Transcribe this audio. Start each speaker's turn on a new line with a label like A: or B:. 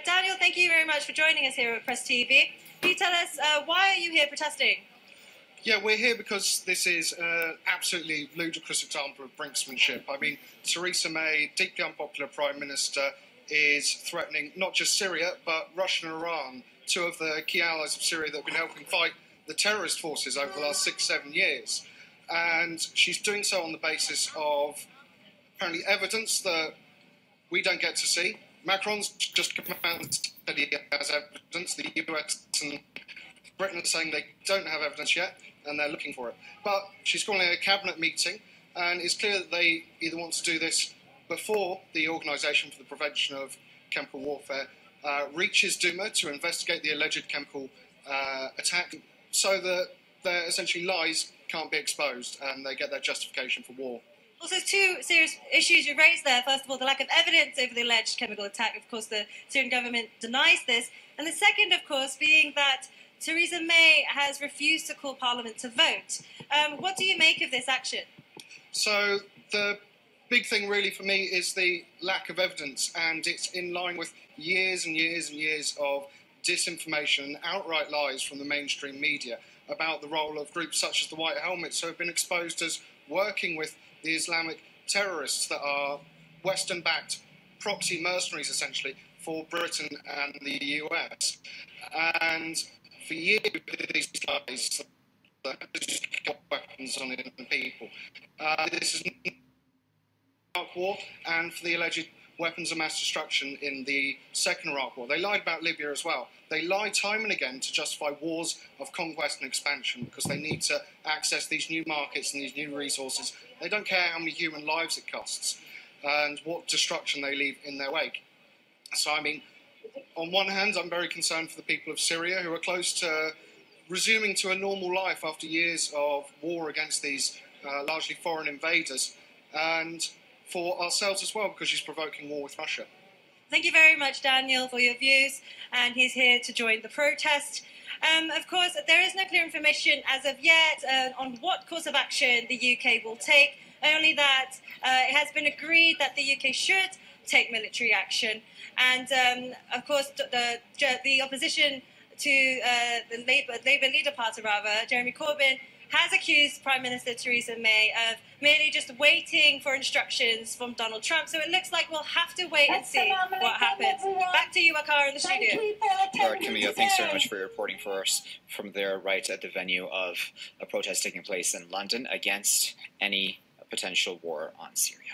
A: Daniel, thank you very much for joining us here at Press TV. Can you tell us why are you here protesting?
B: Yeah, we're here because this is an absolutely ludicrous example of brinksmanship. I mean, Theresa May, deeply unpopular Prime Minister, is threatening not just Syria, but Russia and Iran, two of the key allies of Syria that have been helping fight the terrorist forces over the last 6-7 years. And she's doing so on the basis of apparently evidence that we don't get to see. Macron's just come out and said he has evidence. The US and Britain are saying they don't have evidence yet, and they're looking for it. But she's calling a cabinet meeting, and it's clear that they either want to do this before the Organisation for the Prevention of Chemical Warfare reaches Dhouma to investigate the alleged chemical attack, so that their essentially lies can't be exposed and they get their justification for war.
A: Also, two serious issues you raised there. First of all, the lack of evidence over the alleged chemical attack. Of course, the Syrian government denies this. And the second, of course, being that Theresa May has refused to call Parliament to vote. What do you make of this action?
B: So the big thing really for me is the lack of evidence, and it's in line with years and years and years of disinformation and outright lies from the mainstream media about the role of groups such as the White Helmets, who have been exposed as working with the Islamic terrorists that are Western-backed proxy mercenaries, essentially, for Britain and the US. And for years, these guys got weapons on innocent people. This is Iraq War, and for the alleged weapons of mass destruction in the Second Iraq War. They lied about Libya as well. They lie time and again to justify wars of conquest and expansion because they need to access these new markets and these new resources. They don't care how many human lives it costs and what destruction they leave in their wake. So, I mean, on one hand, I'm very concerned for the people of Syria who are close to resuming to a normal life after years of war against these largely foreign invaders, and for ourselves as well, because she's provoking war with Russia.
A: Thank you very much, Daniel, for your views, and he's here to join the protest. Of course, there is no clear information as of yet on what course of action the UK will take, only that it has been agreed that the UK should take military action. And, of course, the opposition to the Labour leader party, Jeremy Corbyn, has accused Prime Minister Theresa May of merely just waiting for instructions from Donald Trump. So it looks like we'll have to wait and see what happens. Back to you, Akara, in the studio.
C: All right, Camille, thanks very much for your reporting for us from there, right at the venue of a protest taking place in London against any potential war on Syria.